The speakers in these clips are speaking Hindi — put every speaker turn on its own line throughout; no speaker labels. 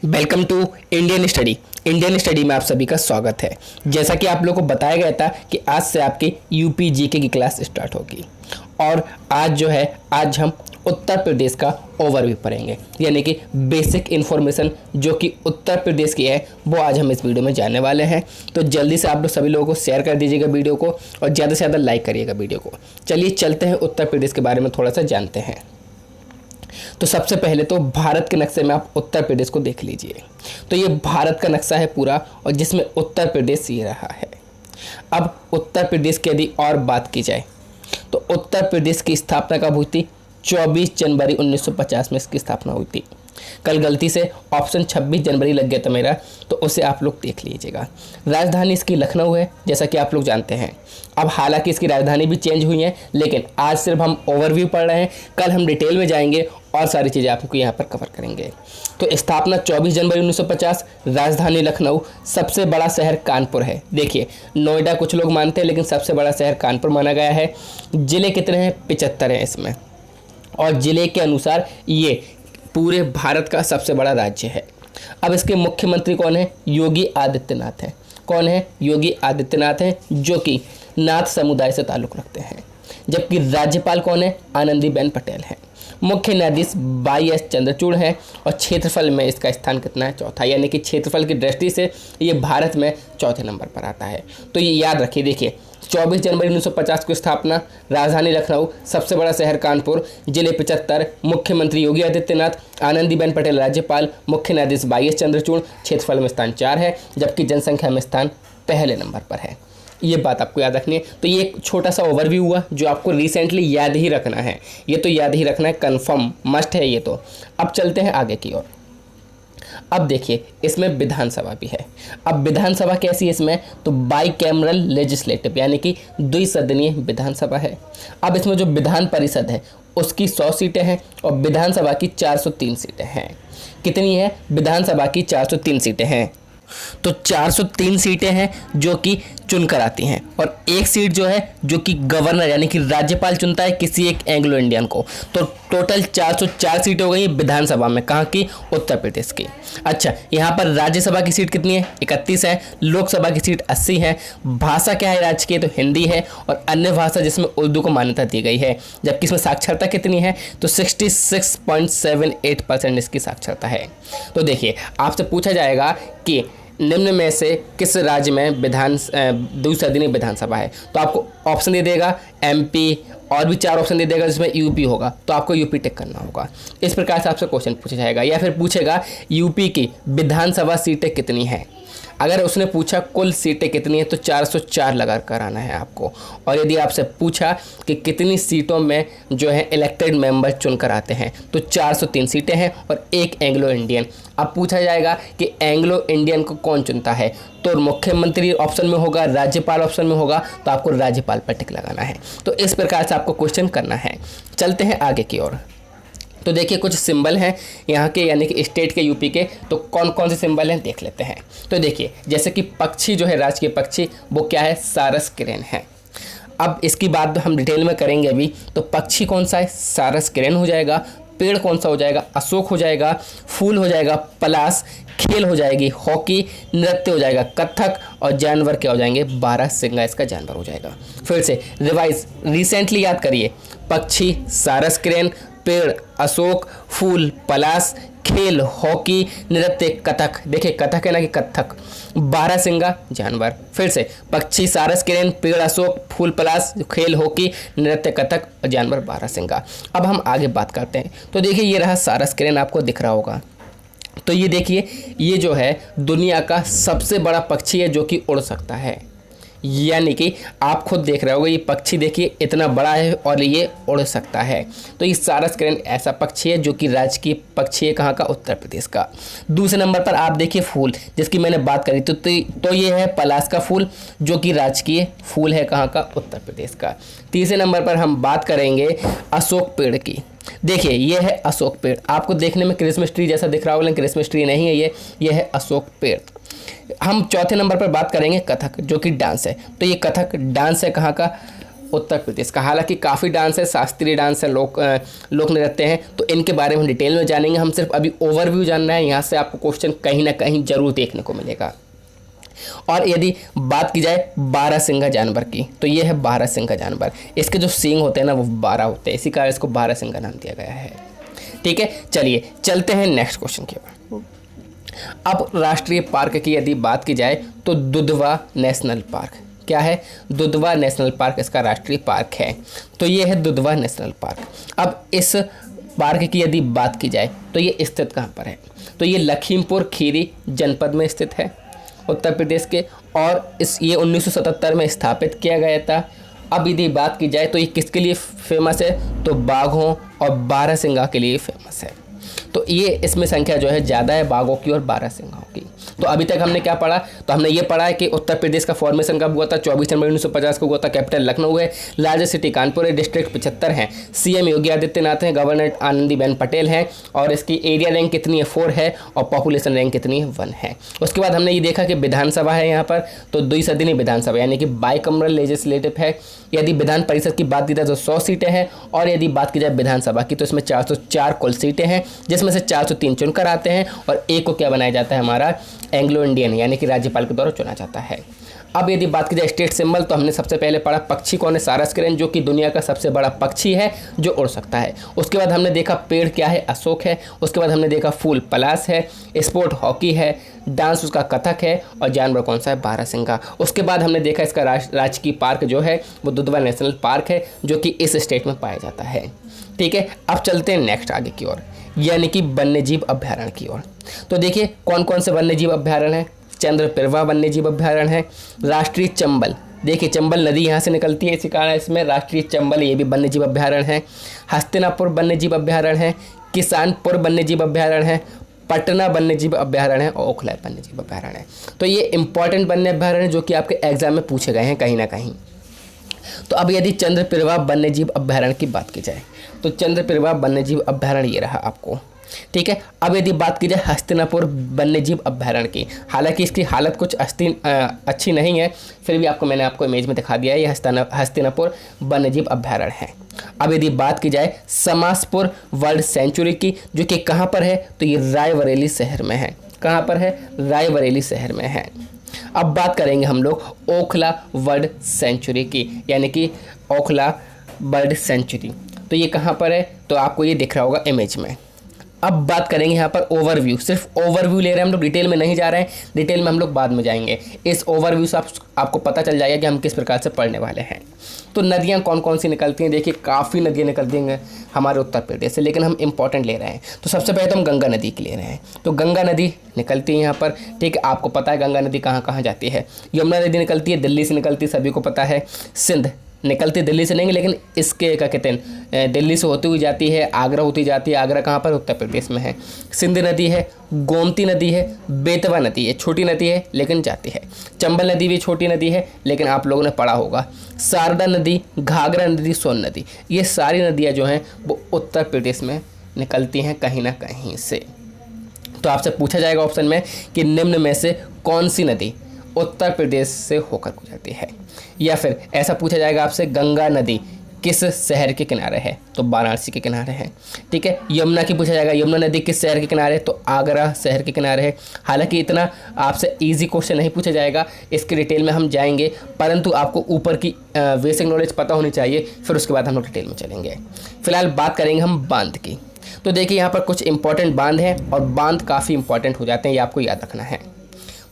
वेलकम टू इंडियन स्टडी में आप सभी का स्वागत है। जैसा कि आप लोगों को बताया गया था कि आज से आपकी यूपी जीके की क्लास स्टार्ट होगी और आज हम उत्तर प्रदेश का ओवरव्यू पढ़ेंगे, यानी कि बेसिक इन्फॉर्मेशन जो कि उत्तर प्रदेश की है वो आज हम इस वीडियो में जानने वाले हैं। तो जल्दी से आप लोग सभी लोगों को शेयर कर दीजिएगा वीडियो को और ज़्यादा से ज़्यादा लाइक करिएगा वीडियो को। चलिए चलते हैं उत्तर प्रदेश के बारे में थोड़ा सा जानते हैं। तो सबसे पहले तो भारत के नक्शे में आप उत्तर प्रदेश को देख लीजिए। तो ये भारत का नक्शा है पूरा और जिसमें उत्तर प्रदेश ये रहा है। अब उत्तर प्रदेश की यदि और बात की जाए तो उत्तर प्रदेश की स्थापना कब हुई थी? 24 जनवरी 1950 में इसकी स्थापना हुई थी। कल गलती से ऑप्शन 26 जनवरी लग गया था मेरा, तो उसे आप लोग देख लीजिएगा। राजधानी इसकी लखनऊ है, जैसा कि आप लोग जानते हैं। अब हालांकि इसकी राजधानी भी चेंज हुई है, लेकिन आज सिर्फ हम ओवरव्यू पढ़ रहे हैं। कल हम डिटेल में जाएंगे और सारी चीज़ें आपको यहाँ पर कवर करेंगे। तो स्थापना 24 जनवरी 1950, राजधानी लखनऊ, सबसे बड़ा शहर कानपुर है। देखिए नोएडा कुछ लोग मानते हैं, लेकिन सबसे बड़ा शहर कानपुर माना गया है। जिले कितने हैं? 75 हैं इसमें, और जिले के अनुसार ये पूरे भारत का सबसे बड़ा राज्य है। अब इसके मुख्यमंत्री कौन है? योगी आदित्यनाथ हैं। कौन है? योगी आदित्यनाथ हैं, जो कि नाथ समुदाय से ताल्लुक़ रखते हैं। जबकि राज्यपाल कौन है? आनंदीबेन पटेल हैं। मुख्य न्यायाधीश वाई.एस. चंद्रचूड़ हैं और क्षेत्रफल में इसका स्थान कितना है? चौथा, यानी कि क्षेत्रफल की दृष्टि से ये भारत में चौथे नंबर पर आता है। तो ये याद रखिए। देखिए 24 जनवरी 1950 की स्थापना, राजधानी लखनऊ, सबसे बड़ा शहर कानपुर, जिले 75, मुख्यमंत्री योगी आदित्यनाथ, आनंदीबेन पटेल राज्यपाल, मुख्य न्यायाधीश वाई.एस. चंद्रचूड़, क्षेत्रफल में स्थान 4 है, जबकि जनसंख्या में स्थान पहले नंबर पर है। ये बात आपको याद रखनी है। तो ये एक छोटा सा ओवरव्यू हुआ जो आपको रिसेंटली याद ही रखना है। ये तो याद ही रखना है, कंफर्म मस्ट है ये तो। अब चलते हैं आगे की ओर। अब देखिए इसमें विधानसभा भी है। अब विधानसभा कैसी है इसमें? तो बाईकैमरल लेजिस्लेटिव, यानी कि द्विसदनीय विधानसभा है। अब इसमें जो विधान परिषद है उसकी 100 सीटें हैं और विधानसभा की 403 सीटें हैं। कितनी है? विधानसभा की 403 सीटें हैं। तो 403 सीटें हैं जो कि चुनकर आती हैं, और एक सीट जो है जो कि गवर्नर यानी कि राज्यपाल चुनता है किसी एक एंग्लो इंडियन को। तो टोटल 404 सीटें हो गई विधानसभा में। कहाँ की? उत्तर प्रदेश की। अच्छा, यहाँ पर राज्यसभा की सीट कितनी है? 31 है। लोकसभा की सीट 80 है। भाषा क्या है राज्य की? तो हिंदी है, और अन्य भाषा जिसमें उर्दू को मान्यता दी गई है। जबकि इसमें साक्षरता कितनी है? तो 66.78% इसकी साक्षरता है। तो देखिए आपसे पूछा जाएगा कि निम्न में से किस राज्य में द्विसदनीय विधानसभा है, तो आपको ऑप्शन दे देगा एमपी, और भी 4 ऑप्शन दे देगा जिसमें यूपी होगा, तो आपको यूपी टिक करना होगा। इस प्रकार से आपसे क्वेश्चन पूछा जाएगा। या फिर पूछेगा यूपी की विधानसभा सीटें कितनी हैं। अगर उसने पूछा कुल सीटें कितनी हैं तो 404 लगा कर आना है आपको। और यदि आपसे पूछा कि कितनी सीटों में जो है इलेक्टेड मेंबर चुनकर आते हैं, तो 403 सीटें हैं और एक एंग्लो इंडियन। अब पूछा जाएगा कि एंग्लो इंडियन को कौन चुनता है, तो मुख्यमंत्री ऑप्शन में होगा, राज्यपाल ऑप्शन में होगा, तो आपको राज्यपाल पर टिक लगाना है। तो इस प्रकार से आपको क्वेश्चन करना है। चलते हैं आगे की ओर। तो देखिए कुछ सिंबल हैं यहाँ के, यानी कि स्टेट के यूपी के। तो कौन कौन से सिंबल हैं देख लेते हैं। तो देखिए जैसे कि पक्षी जो है, राजकीय पक्षी, वो क्या है? सारस किरण है। अब इसकी बात हम डिटेल में करेंगे अभी। तो पक्षी कौन सा है? सारस किरण हो जाएगा। पेड़ कौन सा हो जाएगा? अशोक हो जाएगा। फूल हो जाएगा पलाश। खेल हो जाएगी हॉकी। नृत्य हो जाएगा कथक। और जानवर क्या हो जाएंगे? 12 सिंगा इसका जानवर हो जाएगा। फिर से रिसेंटली याद करिए। पक्षी सारस किरण, पेड़ अशोक, फूल पलाश, खेल हॉकी, नृत्य कथक। देखिए कथक है ना कि कथक। 12 सिंगा जानवर। फिर से पक्षी सारस किरण, पेड़ अशोक, फूल पलाश, खेल हॉकी, नृत्य कथक और जानवर 12 सिंगा। अब हम आगे बात करते हैं। तो देखिए ये रहा सारस किरण, आपको दिख रहा होगा। तो ये देखिए, ये जो है दुनिया का सबसे बड़ा पक्षी है जो कि उड़ सकता है। यानी कि आप खुद देख रहे होगे, ये पक्षी देखिए इतना बड़ा है और ये उड़ सकता है। तो ये सारस किरण ऐसा पक्षी है जो कि राजकीय पक्षी है। कहाँ का? उत्तर प्रदेश का। दूसरे नंबर पर आप देखिए फूल, जिसकी मैंने बात करी। तो ये है पलाश का फूल जो कि राजकीय फूल है। कहाँ का? उत्तर प्रदेश का। तीसरे नंबर पर हम बात करेंगे अशोक पेड़ की। देखिए ये है अशोक पेड़। आपको देखने में क्रिसमस ट्री जैसा दिख रहा होगा, लेकिन क्रिसमस ट्री नहीं है ये है अशोक पेड़। हम चौथे नंबर पर बात करेंगे कथक, जो कि डांस है। तो ये कथक डांस है। कहाँ का? उत्तर प्रदेश का। हालांकि काफ़ी डांस है, शास्त्रीय डांस है, लोक नृत्य हैं, तो इनके बारे में डिटेल में जानेंगे। हम सिर्फ अभी ओवरव्यू जानना है, यहाँ से आपको क्वेश्चन कहीं ना कहीं जरूर देखने को मिलेगा। और यदि बात की जाए बारहसिंगा जानवर की, तो ये है बारहसिंगा जानवर। इसके जो सींग होते हैं ना वो 12 होते हैं, इसी कारण इसको बारहसिंगा नाम दिया गया है। ठीक है, चलिए चलते हैं नेक्स्ट क्वेश्चन की ओर। अब राष्ट्रीय पार्क की यदि बात की जाए तो दुधवा नेशनल पार्क, क्या है? दुधवा नेशनल पार्क इसका राष्ट्रीय पार्क है। तो ये है दुधवा नेशनल पार्क। अब इस पार्क की यदि बात की जाए तो ये स्थित कहाँ पर है? तो ये लखीमपुर खीरी जनपद में स्थित है उत्तर प्रदेश के, और ये 1977 में स्थापित किया गया था। अब यदि बात की जाए तो ये किसके लिए फेमस है? तो बाघों और बारहसिंगा के लिए फेमस है। तो ये इसमें संख्या जो है ज़्यादा है बाघों की और बारहसिंगाओं की। तो अभी तक हमने क्या पढ़ा? तो हमने ये पढ़ा है कि उत्तर प्रदेश का फॉर्मेशन कब हुआ था? 24 जनवरी 1950 को हुआ था। कैपिटल लखनऊ है, लार्जेस्ट सिटी कानपुर है, डिस्ट्रिक्ट 75 हैं, सीएम योगी आदित्यनाथ हैं, गवर्नर आनंदीबेन पटेल हैं, और इसकी एरिया रैंक कितनी है? 4 है, और पॉपुलेशन रैंक कितनी है? 1 है। उसके बाद हमने ये देखा कि विधानसभा है यहाँ पर, तो द्विसदनीय विधानसभा यानी कि बाइकमरल लेजिस्लेटिव है। यदि विधान परिषद की बात की जाए तो 100 सीटें हैं, और यदि बात की जाए विधानसभा की तो इसमें 404 कुल सीटें हैं, जिसमें से 403 चुनकर आते हैं, और एक को क्या बनाया जाता है? हमारा एंग्लो इंडियन यानी कि राज्यपाल के द्वारा चुना जाता है। अब यदि बात की जाए स्टेट सिंबल, तो हमने सबसे पहले पढ़ा पक्षी कौन है? सारस क्रेन, जो कि दुनिया का सबसे बड़ा पक्षी है जो उड़ सकता है। उसके बाद हमने देखा पेड़ क्या है? अशोक है। उसके बाद हमने देखा फूल पलाश है, स्पोर्ट हॉकी है, डांस उसका कथक है, और जानवर कौन सा है? बारहसिंगा। उसके बाद हमने देखा इसका राजकीय पार्क जो है वो दुधवा नेशनल पार्क है, जो कि इस स्टेट में पाया जाता है। ठीक है, अब चलते हैं नेक्स्ट आगे की ओर, यानी कि वन्यजीव अभ्यारण्य की ओर। तो देखिए कौन कौन से वन्यजीव अभ्यारण्य हैं। चंद्रपिरवा वन्यजीव अभ्यारण्य है, राष्ट्रीय चंबल, देखिए चंबल नदी यहाँ से निकलती है, इसी कारण इसमें राष्ट्रीय चंबल ये भी वन्यजीव अभ्यारण्य है। हस्तिनापुर वन्यजीव अभ्यारण्य है, किसानपुर वन्यजीव अभ्यारण्य है, पटना वन्यजीव अभ्यारण्य है, और ओखला वन्यजीव अभ्यारण्य है। तो ये इंपॉर्टेंट वन्य अभ्यारण्य जो कि आपके एग्जाम में पूछे गए हैं कहीं ना कहीं। तो अब यदि चंद्रपिरवा वन्यजीव अभ्यारण्य की बात की जाए तो चंद्रपिरवा वन्यजीव अभ्यारण्य ये रहा आपको। ठीक है, अब यदि बात की जाए हस्तिनापुर वन्यजीव अभ्यारण्य की, हालांकि इसकी हालत कुछ अच्छी नहीं है, फिर भी मैंने आपको इमेज में दिखा दिया है, ये हस्तिनापुर वन्यजीव अभ्यारण्य है। अब यदि बात की जाए समासपुर वर्ल्ड सेंचुरी की, जो कि कहाँ पर है? तो ये रायबरेली शहर में है। कहाँ पर है? रायबरेली शहर में है। अब बात करेंगे हम लोग ओखला वर्ल्ड सेंचुरी की, यानी कि ओखला बर्ड सेंचुरी। तो ये कहाँ पर है? तो आपको ये दिख रहा होगा इमेज में। अब बात करेंगे यहाँ पर ओवरव्यू, सिर्फ ओवरव्यू ले रहे हैं हम लोग, डिटेल में नहीं जा रहे हैं, डिटेल में हम लोग बाद में जाएंगे। इस ओवरव्यू से आपको पता चल जाएगा कि हम किस प्रकार से पढ़ने वाले हैं। तो नदियाँ कौन कौन सी निकलती हैं? देखिए काफ़ी नदियाँ निकलती हैं हमारे उत्तर प्रदेश से, लेकिन हम इंपॉर्टेंट ले रहे हैं। तो सबसे पहले तो हम गंगा नदी की ले रहे हैं। तो गंगा नदी निकलती है यहाँ पर, ठीक है, आपको पता है गंगा नदी कहाँ कहाँ जाती है। यमुना नदी निकलती है, दिल्ली से निकलती है, सभी को पता है। सिंध निकलती दिल्ली से नहीं, लेकिन इसके क्या कहते हैं, दिल्ली से होती हुई जाती है, आगरा होती जाती है। आगरा कहाँ पर? उत्तर प्रदेश में है। सिंध नदी है, गोमती नदी है, बेतवा नदी है, छोटी नदी है लेकिन जाती है। चंबल नदी भी छोटी नदी है, लेकिन आप लोगों ने पढ़ा होगा। शारदा नदी, घाघरा नदी, सोन नदी, ये सारी नदियाँ जो हैं वो उत्तर प्रदेश में निकलती हैं कहीं ना कहीं से। तो आपसे पूछा जाएगा ऑप्शन में कि निम्न में से कौन सी नदी उत्तर प्रदेश से होकर गुजरती है, या फिर ऐसा पूछा जाएगा आपसे गंगा नदी किस शहर के किनारे है? तो वाराणसी के किनारे है। ठीक है, यमुना की पूछा जाएगा, यमुना नदी किस शहर के किनारे है? तो आगरा शहर के किनारे है। हालांकि इतना आपसे इजी क्वेश्चन नहीं पूछा जाएगा, इसके डिटेल में हम जाएंगे, परंतु आपको ऊपर की बेसिक नॉलेज पता होनी चाहिए, फिर उसके बाद हम लोग डिटेल में चलेंगे। फिलहाल बात करेंगे हम बांध की। तो देखिए यहाँ पर कुछ इंपॉर्टेंट बांध हैं, और बांध काफ़ी इंपॉर्टेंट हो जाते हैं, ये आपको याद रखना है।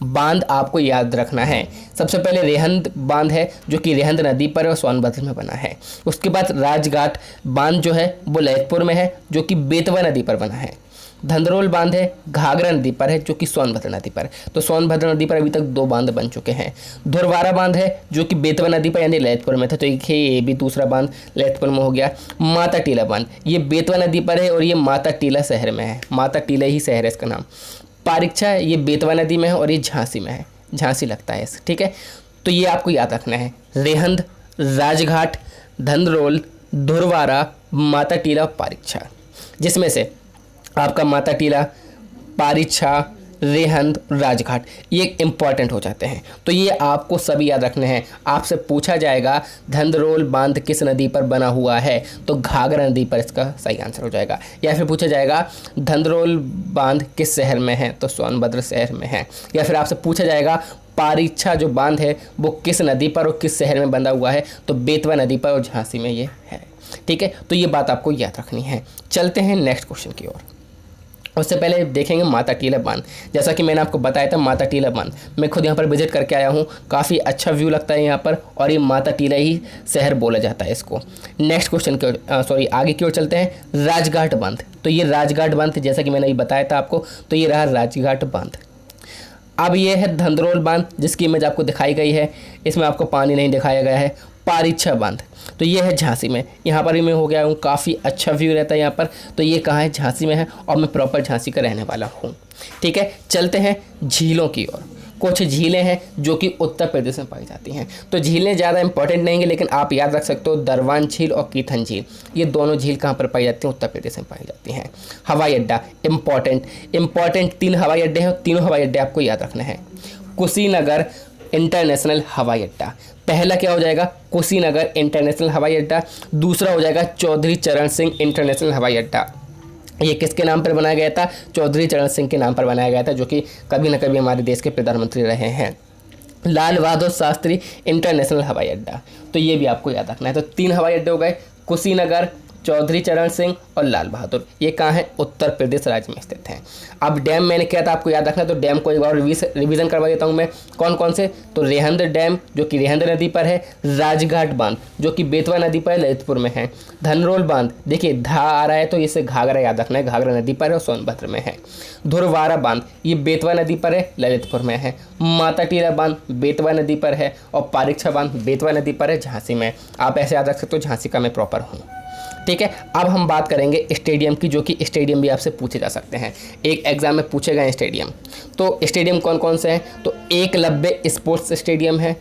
बांध आपको याद रखना है। सबसे पहले रेहंद बांध है, जो कि रेहंद नदी पर और सोनभद्र में बना है। उसके बाद राजघाट बांध जो है वो ललितपुर में है, जो कि बेतवा नदी पर बना है। धंधरोल बांध है, घाघरा नदी पर है, जो कि सोनभद्र नदी पर। तो सोनभद्र नदी पर अभी तक 2 बांध बन चुके हैं। धुरवारा बांध है, जो कि बेतवा नदी पर यानी ललितपुर में था, तो ये भी दूसरा बांध ललितपुर में हो गया। माता टीला बांध, ये बेतवा नदी पर है और ये माता टीला शहर में है, माता टीला ही शहर है इसका नाम। पारीक्षा, ये बेतवा नदी में है और ये झांसी में है, झांसी लगता है इस, ठीक है। तो ये आपको याद रखना है, रेहंद, राजघाट, धंधरोल, धुरवारा, माता टीला, पारीक्षा, जिसमें से आपका माता टीला, पारीक्षा, रेहंद, राजघाट, ये इंपॉर्टेंट हो जाते हैं। तो ये आपको सभी याद रखने हैं। आपसे पूछा जाएगा धंधरोल बांध किस नदी पर बना हुआ है, तो घाघरा नदी पर इसका सही आंसर हो जाएगा। या फिर पूछा जाएगा धंधरोल बांध किस शहर में है, तो सोनभद्र शहर में है। या फिर आपसे पूछा जाएगा पारीछा जो बांध है वो किस नदी पर और किस शहर में बंधा हुआ है, तो बेतवा नदी पर और झांसी में ये है। ठीक है, तो ये बात आपको याद रखनी है। चलते हैं नेक्स्ट क्वेश्चन की ओर। उससे पहले देखेंगे माता टीला बांध। जैसा कि मैंने आपको बताया था माता टीला बांध, मैं खुद यहाँ पर विजिट करके आया हूँ, काफ़ी अच्छा व्यू लगता है यहाँ पर, और ये माता टीला ही शहर बोला जाता है इसको। नेक्स्ट क्वेश्चन की ओर आगे की ओर चलते हैं। राजघाट बांध, तो ये राजघाट बांध जैसा कि मैंने अभी बताया था आपको, तो ये रहा राजघाट बांध। अब ये है धंधरोल बांध जिसकी इमेज आपको दिखाई गई है, इसमें आपको पानी नहीं दिखाया गया है। पारीछा बांध, तो ये है झांसी में, यहाँ पर ही मैं हो गया हूँ, काफ़ी अच्छा व्यू रहता है यहाँ पर। तो ये कहाँ है, झांसी में है, और मैं प्रॉपर झांसी का रहने वाला हूँ। ठीक है, चलते हैं झीलों की ओर। कुछ झीलें हैं जो कि उत्तर प्रदेश में पाई जाती हैं। तो झीलें ज़्यादा इंपॉर्टेंट नहीं है, लेकिन आप याद रख सकते हो दरवान झील और कीथन झील, ये दोनों झील कहाँ पर पाई जाती हैं, उत्तर प्रदेश में पाई जाती हैं। हवाई अड्डा इंपॉर्टेंट 3 हवाई अड्डे हैं, तीनों हवाई अड्डे आपको याद रखना है। कुशीनगर इंटरनेशनल हवाई अड्डा, पहला क्या हो जाएगा, कुशीनगर इंटरनेशनल हवाई अड्डा। दूसरा हो जाएगा चौधरी चरण सिंह इंटरनेशनल हवाई अड्डा। ये किसके नाम पर बनाया गया था, चौधरी चरण सिंह के नाम पर बनाया गया था, जो कि कभी न कभी हमारे देश के प्रधानमंत्री रहे हैं। लाल बहादुर शास्त्री इंटरनेशनल हवाई अड्डा, तो ये भी आपको याद रखना है। तो 3 हवाई अड्डे हो गए, कुशीनगर, चौधरी चरण सिंह और लाल बहादुर। ये कहाँ है, उत्तर प्रदेश राज्य में स्थित हैं। अब डैम मैंने क्या था आपको याद रखना है, तो डैम को एक बार रिवीजन करवा देता हूँ मैं। कौन कौन से, तो रेहंद डैम जो कि रेहंद नदी पर है, राजघाट बांध जो कि बेतवा नदी पर ललितपुर में है, धनरोल बांध देखिए धा आ रहा है तो इसे घाघरा याद रखना है, घाघरा नदी पर है और सोनभद्र में है। धुरवारा बांध ये बेतवा नदी पर है, ललितपुर में है। माता टीला बांध बेतवा नदी पर है, और पारीछा बांध बेतवा नदी पर है, झांसी में। आप ऐसे याद रख सकते हो, झांसी का मैं प्रॉपर हूँ। ठीक है, अब हम बात करेंगे स्टेडियम की, जो कि स्टेडियम भी आपसे पूछे जा सकते हैं, एक एग्जाम में पूछे गए स्टेडियम। तो स्टेडियम कौन कौन से हैं, तो एकलव्य स्पोर्ट्स स्टेडियम है,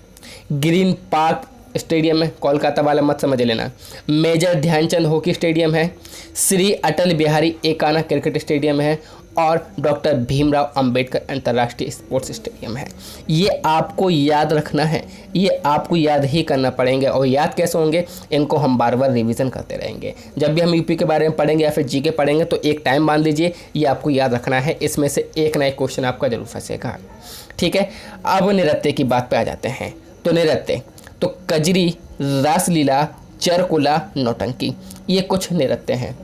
ग्रीन पार्क स्टेडियम है, कोलकाता वाला मत समझ लेना, मेजर ध्यानचंद हॉकी स्टेडियम है, श्री अटल बिहारी एकाना क्रिकेट स्टेडियम है, और डॉक्टर भीमराव अंबेडकर अंतर्राष्ट्रीय स्पोर्ट्स स्टेडियम है। ये आपको याद रखना है, ये आपको याद ही करना पड़ेंगे। और याद कैसे होंगे, इनको हम बार बार रिवीजन करते रहेंगे। जब भी हम यूपी के बारे में पढ़ेंगे या फिर जीके पढ़ेंगे तो एक टाइम बांध लीजिए, ये आपको याद रखना है। इसमें से एक ना एक क्वेश्चन आपका जरूर फंसेगा। ठीक है, अब नृत्य की बात पे आ जाते हैं। तो नृत्य, तो कजरी, रासलीला, चरकुला, नौटंकी, ये कुछ नृत्य हैं।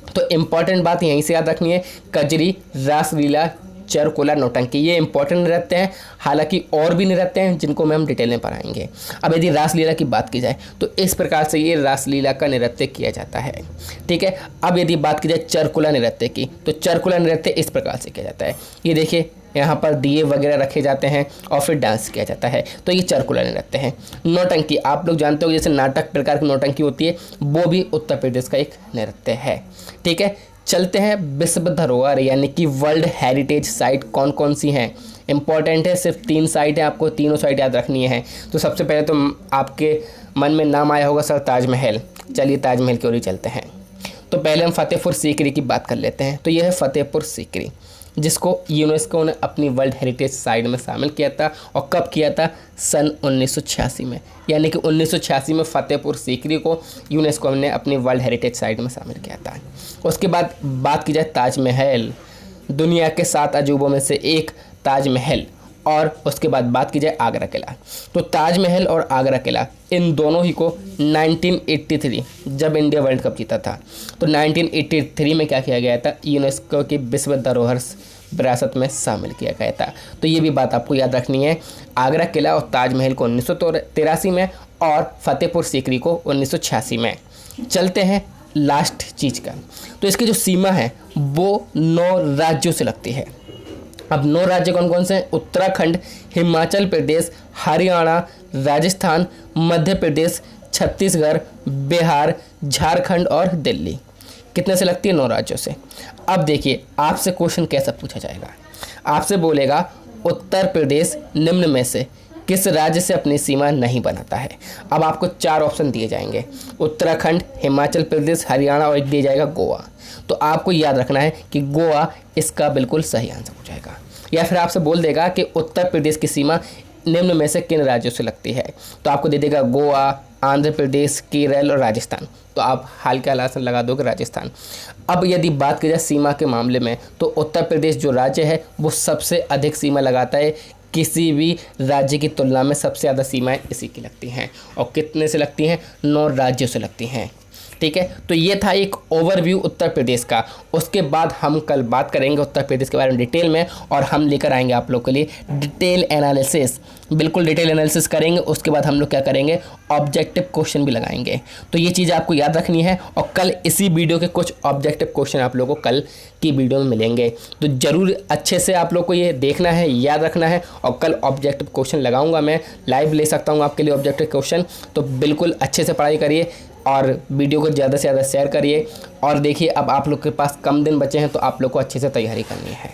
तो इम्पॉर्टेंट बात यहीं से याद रखनी है, कजरी, रासलीला, चरकुला, नौटंकी, ये इंपॉर्टेंट नृत्य हैं। हालांकि और भी नृत्य हैं जिनको मैं हम डिटेल में पढ़ाएंगे। अब यदि रासलीला की बात की जाए तो इस प्रकार से ये रासलीला का नृत्य किया जाता है। ठीक है, अब यदि बात की जाए चरकुला नृत्य की, तो चरकुला नृत्य इस प्रकार से किया जाता है। ये देखिए यहाँ पर दिए वगैरह रखे जाते हैं और फिर डांस किया जाता है, तो ये चरकुला नृत्य है। नौटंकी आप लोग जानते हो, जैसे नाटक प्रकार की नौटंकी होती है, वो भी उत्तर प्रदेश का एक नृत्य है। ठीक है, चलते हैं विश्व धरोहर यानी कि वर्ल्ड हेरिटेज साइट कौन कौन सी हैं। इंपॉर्टेंट है, सिर्फ 3 साइट है, आपको तीनों साइट याद रखनी है। तो सबसे पहले तो आपके मन में नाम आया होगा सर ताजमहल, चलिए ताजमहल की ओर ही चलते हैं। तो पहले हम फतेहपुर सीकरी की बात कर लेते हैं। तो यह है फतेहपुर सीकरी, जिसको यूनेस्को ने अपनी वर्ल्ड हेरिटेज साइट में शामिल किया था। और कब किया था, सन 1986 में, यानी कि 1986 में फतेहपुर सीकरी को यूनेस्को ने अपनी वर्ल्ड हेरिटेज साइट में शामिल किया था। उसके बाद बात की जाए ताजमहल, दुनिया के 7 अजूबों में से एक ताजमहल। और उसके बाद बात की जाए आगरा किला, तो ताजमहल और आगरा किला इन दोनों ही को 1983 जब इंडिया वर्ल्ड कप जीता था, तो 1983 में क्या किया गया था, यूनेस्को की विश्व धरोहर विरासत में शामिल किया गया था। तो ये भी बात आपको याद रखनी है, आगरा किला और ताजमहल को 1983 में और फतेहपुर सीकरी को 1986 में। चलते हैं लास्ट चीज़ का, तो इसकी जो सीमा है वो 9 राज्यों से लगती है। अब 9 राज्य कौन कौन से हैं, उत्तराखंड, हिमाचल प्रदेश, हरियाणा, राजस्थान, मध्य प्रदेश, छत्तीसगढ़, बिहार, झारखंड और दिल्ली। कितने से लगती है, 9 राज्यों से। अब देखिए आपसे क्वेश्चन कैसा पूछा जाएगा, आपसे बोलेगा उत्तर प्रदेश निम्न में से किस राज्य से अपनी सीमा नहीं बनाता है। अब आपको 4 ऑप्शन दिए जाएंगे, उत्तराखंड, हिमाचल प्रदेश, हरियाणा और एक दिया जाएगा गोवा। तो आपको याद रखना है कि गोवा इसका बिल्कुल सही आंसर हो जाएगा। या फिर आपसे बोल देगा कि उत्तर प्रदेश की सीमा निम्न में से किन राज्यों से लगती है, तो आपको दे देगा गोवा, आंध्र प्रदेश, केरल और राजस्थान। तो आप हाल के हालात लगा दोगे राजस्थान। अब यदि बात की जाए सीमा के मामले में, तो उत्तर प्रदेश जो राज्य है वो सबसे अधिक सीमा लगाता है, किसी भी राज्य की तुलना में सबसे ज़्यादा सीमाएं इसी की लगती हैं। और कितने से लगती हैं? 9 राज्यों से लगती हैं। ठीक है, तो ये था एक ओवरव्यू उत्तर प्रदेश का। उसके बाद हम कल बात करेंगे उत्तर प्रदेश के बारे में डिटेल में, और हम लेकर आएंगे आप लोग के लिए डिटेल एनालिसिस, बिल्कुल डिटेल एनालिसिस करेंगे। उसके बाद हम लोग क्या करेंगे, ऑब्जेक्टिव क्वेश्चन भी लगाएंगे। तो ये चीज़ आपको याद रखनी है, और कल इसी वीडियो के कुछ ऑब्जेक्टिव क्वेश्चन आप लोगों को कल की वीडियो में मिलेंगे। तो ज़रूर अच्छे से आप लोग को ये देखना है, याद रखना है। और कल ऑब्जेक्टिव क्वेश्चन लगाऊंगा, मैं लाइव ले सकता हूँ आपके लिए ऑब्जेक्टिव क्वेश्चन। तो बिल्कुल अच्छे से पढ़ाई करिए और वीडियो को ज़्यादा से ज़्यादा शेयर करिए। और देखिए, अब आप लोग के पास कम दिन बचे हैं, तो आप लोग को अच्छे से तैयारी करनी है।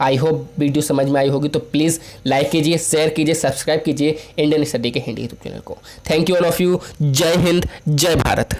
आई होप वीडियो समझ में आई होगी। तो प्लीज़ लाइक कीजिए, शेयर कीजिए, सब्सक्राइब कीजिए इंडियन स्टडी के हिंदी यूट्यूब चैनल को। Thank you all of you. जय हिंद, जय भारत।